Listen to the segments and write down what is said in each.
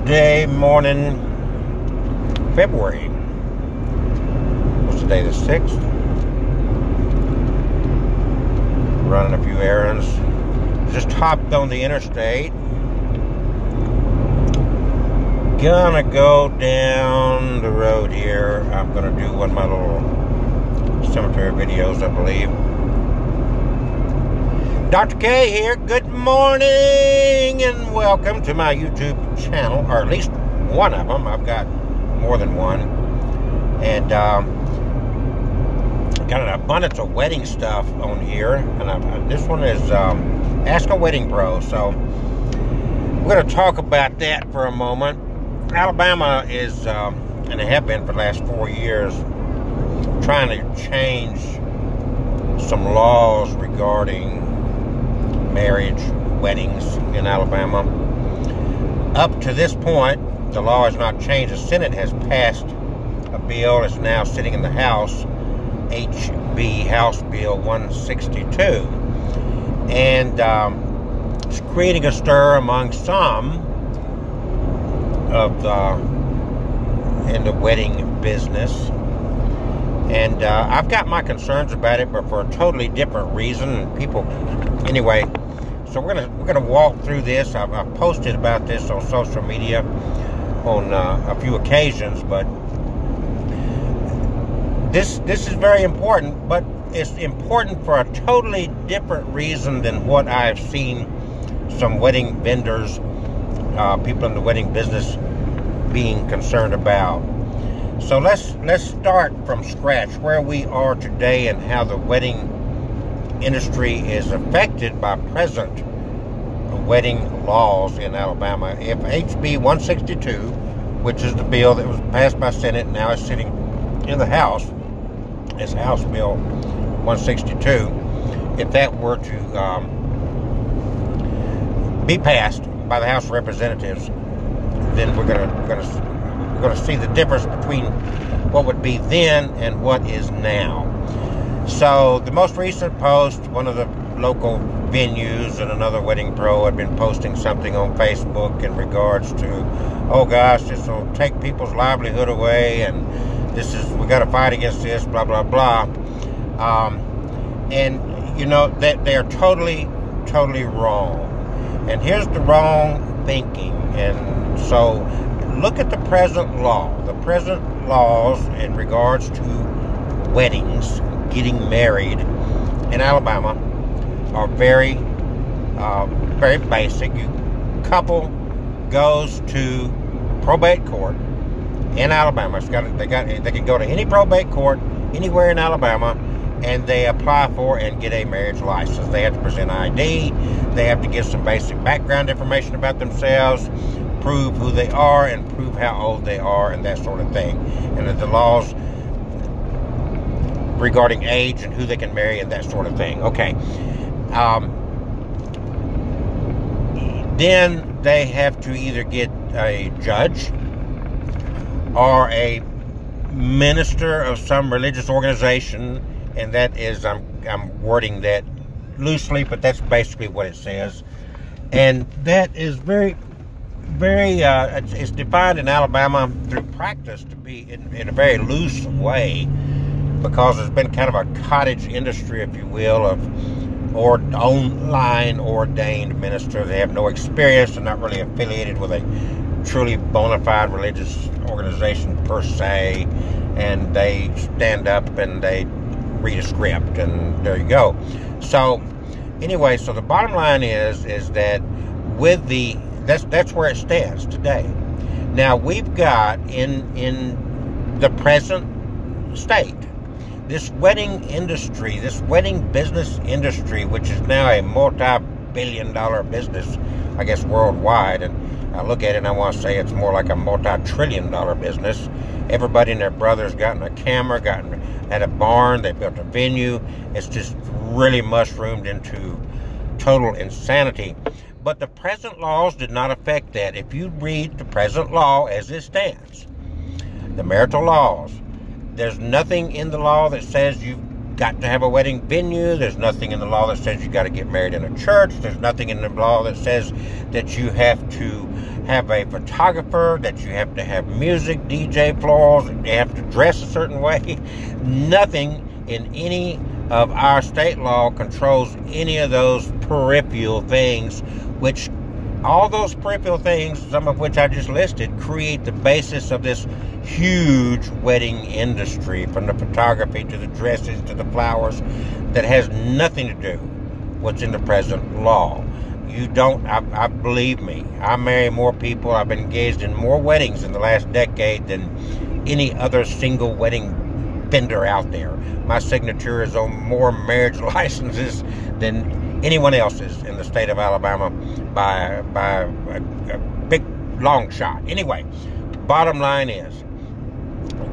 Tuesday morning, February. What's today, the 6th? Running a few errands. Just hopped on the interstate. Gonna go down the road here. I'm gonna do one of my little cemetery videos, I believe. Dr. K here. Good morning and welcome to my YouTube channel, or at least one of them. I've got more than one. And got an abundance of wedding stuff on here. And this one is Ask a Wedding Pro. So we're going to talk about that for a moment. Alabama is, and they have been for the last 4 years, trying to change some laws regarding marriage, weddings in Alabama. Up to this point, the law has not changed. The Senate has passed a bill that's now sitting in the House, HB House Bill 162, and it's creating a stir among some of in the wedding business. And I've got my concerns about it, but for a totally different reason. People, anyway. So we're gonna walk through this. I've posted about this on social media on a few occasions, but this is very important. But it's important for a totally different reason than what I've seen some wedding vendors, people in the wedding business, being concerned about. So let's start from scratch, where we are today and how the wedding industry is affected by present wedding laws in Alabama. If HB 162, which is the bill that was passed by Senate and now is sitting in the House, is House Bill 162, if that were to be passed by the House of Representatives, then we're gonna see the difference between what would be then and what is now. So the most recent post, one of the local venues and another wedding pro had been posting something on Facebook in regards to, oh gosh, this will take people's livelihood away, and we got to fight against this, blah blah blah. And you know that they are totally wrong. And here's the wrong thinking. And so look at the present law. The present laws in regards to weddings, getting married in Alabama, are very basic. Couple goes to probate court in Alabama. They can go to any probate court anywhere in Alabama, and they apply for and get a marriage license. They have to present ID. They have to give some basic background information about themselves, prove who they are, and prove how old they are, and that sort of thing. And that the laws regarding age and who they can marry and that sort of thing. Okay. Then they have to either get a judge or a minister of some religious organization, and that is, I'm wording that loosely, but that's basically what it says. And that is very it's defined in Alabama through practice to be in a very loose way, because there's been kind of a cottage industry, if you will, of online ordained ministers. They have no experience. They're not really affiliated with a truly bona fide religious organization per se, and they stand up and they read a script, and there you go. So anyway, so the bottom line is that with that's where it stands today. Now we've got in the present state, this wedding industry, this wedding business industry, which is now a multi-billion-dollar business, I guess, worldwide. And I look at it and I want to say it's more like a multi-trillion-dollar business. Everybody and their brother's gotten a camera, had a barn, they built a venue. It's just really mushroomed into total insanity. But the present laws did not affect that. If you read the present law as it stands, the marital laws, there's nothing in the law that says you've got to have a wedding venue. There's nothing in the law that says you got to get married in a church. There's nothing in the law that says that you have to have a photographer, that you have to have music, DJ florals, you have to dress a certain way. Nothing in any of our state law controls any of those peripheral things, which all those peripheral things, some of which I just listed, create the basis of this huge wedding industry, from the photography to the dresses to the flowers, that has nothing to do with what's in the present law. You don't, I believe me, I marry more people, I've been engaged in more weddings in the last decade than any other single wedding vendor out there. My signature is on more marriage licenses than anyone else's in the state of Alabama by a big long shot. Anyway, bottom line is,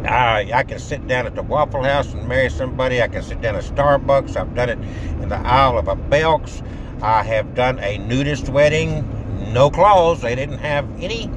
I can sit down at the Waffle House and marry somebody. I can sit down at Starbucks. I've done it in the Isle of Belks. I have done a nudist wedding, no clothes. They didn't have any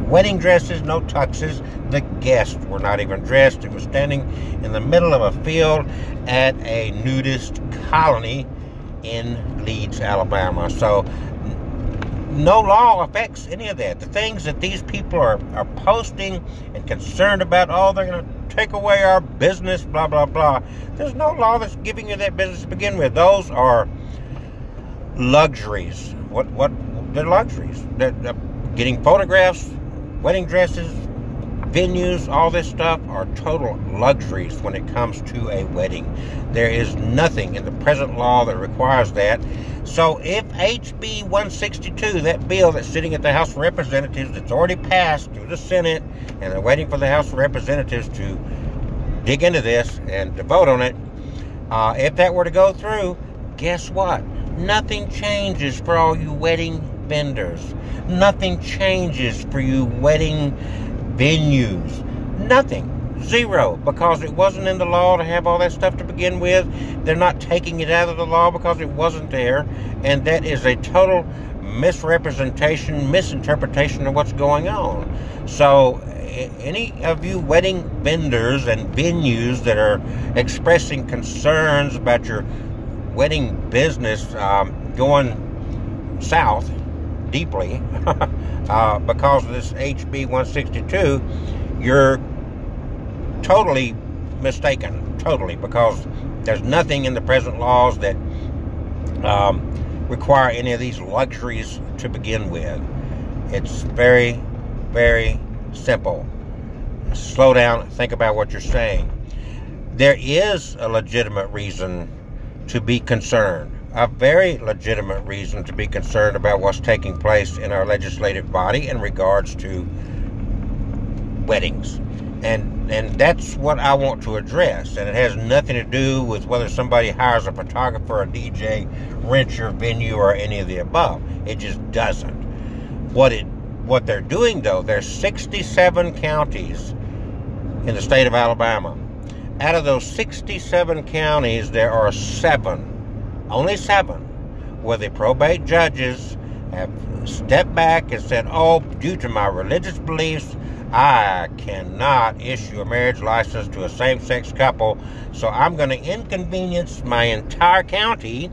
wedding dresses, no tuxes. The guests were not even dressed. It was standing in the middle of a field at a nudist colony in Leeds, Alabama. So no law affects any of that. The things that these people are posting and concerned about, oh, they're going to take away our business, blah, blah, blah. There's no law that's giving you that business to begin with. Those are luxuries. They're luxuries. They're getting photographs, wedding dresses, venues, all this stuff are total luxuries when it comes to a wedding. There is nothing in the present law that requires that. So if HB 162, that bill that's sitting at the House of Representatives, that's already passed through the Senate, and they're waiting for the House of Representatives to dig into this and to vote on it, if that were to go through, guess what? Nothing changes for all you wedding vendors. Nothing changes for you wedding venues. Nothing. Zero. Because it wasn't in the law to have all that stuff to begin with. They're not taking it out of the law because it wasn't there. And that is a total misrepresentation, misinterpretation of what's going on. So any of you wedding vendors and venues that are expressing concerns about your wedding business going south deeply because of this HB 162, you're totally mistaken, totally, because there's nothing in the present laws that require any of these luxuries to begin with. It's very, very simple. Slow down, think about what you're saying. There is a legitimate reason to be concerned, a very legitimate reason to be concerned about what's taking place in our legislative body in regards to weddings. And that's what I want to address. And it has nothing to do with whether somebody hires a photographer, a DJ, rents your venue, or any of the above. It just doesn't. What they're doing, though, there's 67 counties in the state of Alabama. Out of those 67 counties, there are 7, only 7, where the probate judges have stepped back and said, oh, due to my religious beliefs, I cannot issue a marriage license to a same-sex couple, so I'm going to inconvenience my entire county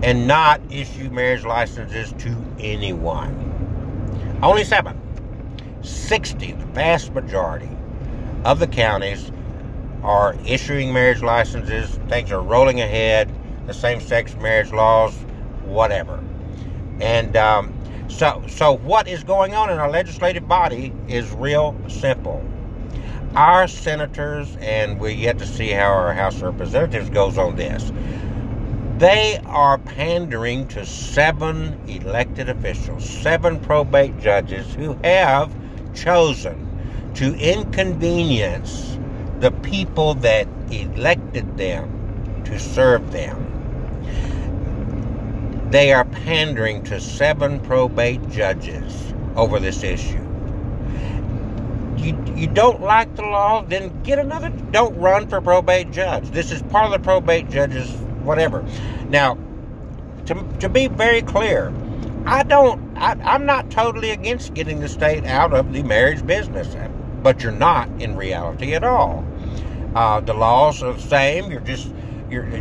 and not issue marriage licenses to anyone. Only 7. 60, the vast majority of the counties, are issuing marriage licenses. Things are rolling ahead. The same-sex marriage laws, whatever. And so what is going on in our legislative body is real simple. Our senators, and we're yet to see how our House of Representatives goes on this, they are pandering to 7 elected officials, 7 probate judges who have chosen to inconvenience the people that elected them to serve them. They are pandering to 7 probate judges over this issue. You don't like the law, then get another. Don't run for probate judge. This is part of the probate judges, whatever. Now, to be very clear, I'm not totally against getting the state out of the marriage business, but you're not in reality at all. The laws are the same. You're just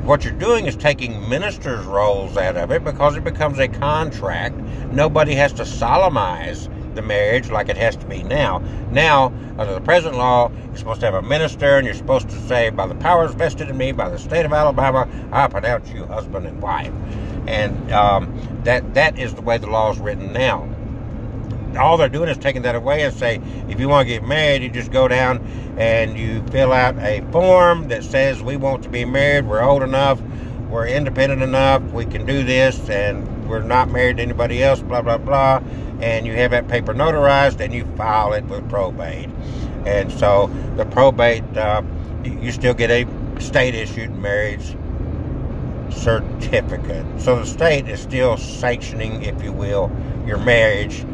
what you're doing is taking ministers' roles out of it, because it becomes a contract. Nobody has to solemnize the marriage like it has to be now. Now, under the present law, you're supposed to have a minister, and you're supposed to say, by the powers vested in me by the state of Alabama, I pronounce you husband and wife. And that is the way the law is written now. All they're doing is taking that away and say, if you want to get married, you just go down and you fill out a form that says, we want to be married, we're old enough, we're independent enough, we can do this, and we're not married to anybody else, blah, blah, blah. And you have that paper notarized, and you file it with probate. And so the probate, you still get a state-issued marriage certificate. So the state is still sanctioning, if you will, your marriage.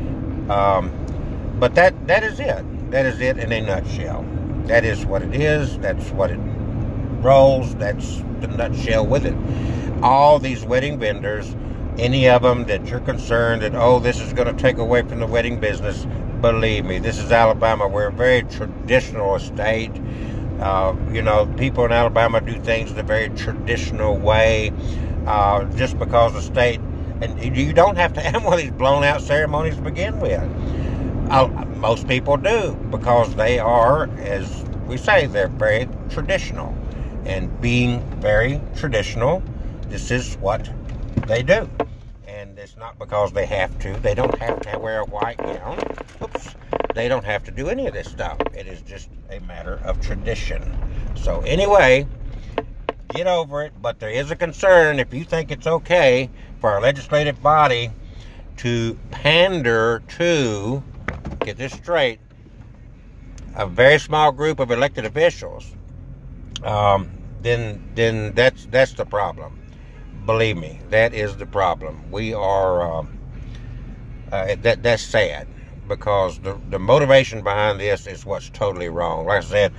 But that is it. That is it in a nutshell. That is what it is. That's what it rolls. That's the nutshell with it. All these wedding vendors, any of them that you're concerned that, oh, this is going to take away from the wedding business, believe me, this is Alabama. We're a very traditional state. People in Alabama do things in a very traditional way. Just because the state, and you don't have to have one of these blown out ceremonies to begin with. Most people do, because they are, as we say, they're very traditional. And being very traditional, this is what they do. And it's not because they have to. They don't have to wear a white gown. Oops. They don't have to do any of this stuff. It is just a matter of tradition. So anyway, get over it. But there is a concern, if you think it's okay for our legislative body to pander to, get this straight, a very small group of elected officials, then that's the problem. Believe me, that is the problem. We are, that's sad, because the motivation behind this is what's totally wrong. Like I said,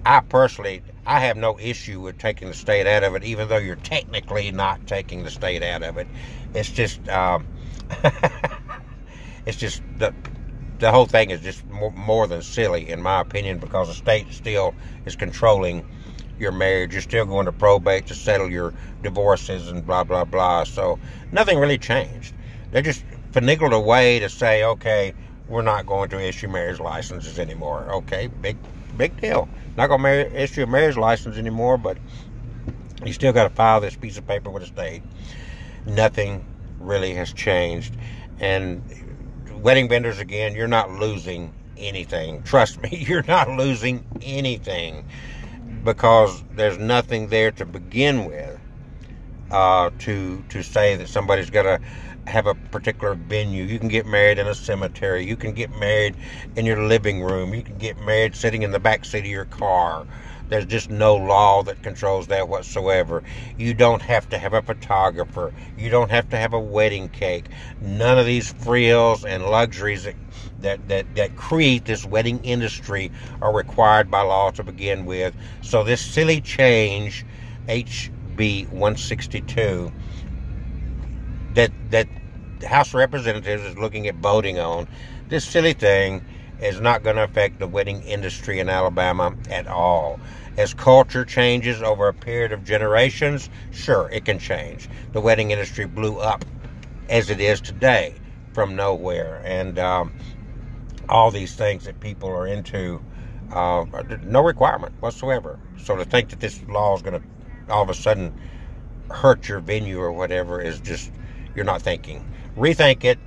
I have no issue with taking the state out of it, even though you're technically not taking the state out of it. It's just, it's just the whole thing is just more than silly, in my opinion, because the state still is controlling your marriage. You're still going to probate to settle your divorces and blah, blah, blah. So nothing really changed. They just finagled a way to say, okay, we're not going to issue marriage licenses anymore. Okay, big deal. Not going to issue a marriage license anymore, but you still got to file this piece of paper with the state. Nothing really has changed. And wedding vendors, again, you're not losing anything. Trust me, you're not losing anything, because there's nothing there to begin with to say that somebody's got to have a particular venue. You can get married in a cemetery. You can get married in your living room. You can get married sitting in the back seat of your car. There's just no law that controls that whatsoever. You don't have to have a photographer. You don't have to have a wedding cake. None of these frills and luxuries that create this wedding industry are required by law to begin with. So this silly change, HB 162, that the House of Representatives is looking at voting on, this silly thing is not going to affect the wedding industry in Alabama at all. As culture changes over a period of generations, sure, it can change. The wedding industry blew up as it is today from nowhere. And all these things that people are into, no requirement whatsoever. So to think that this law is going to all of a sudden hurt your venue or whatever is just, you're not thinking. Rethink it.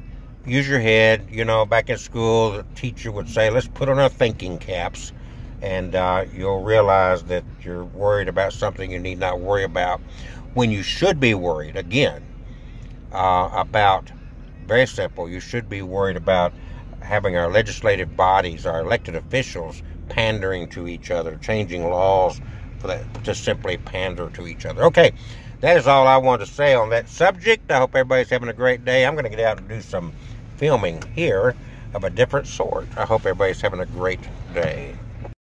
Use your head. Back in school, the teacher would say, let's put on our thinking caps. And you'll realize that you're worried about something you need not worry about, when you should be worried, again, about, very simple, you should be worried about having our legislative bodies, our elected officials, pandering to each other, changing laws for that, to simply pander to each other. Okay, that is all I wanted to say on that subject. I hope everybody's having a great day. I'm going to get out and do some filming here of a different sort. I hope everybody's having a great day.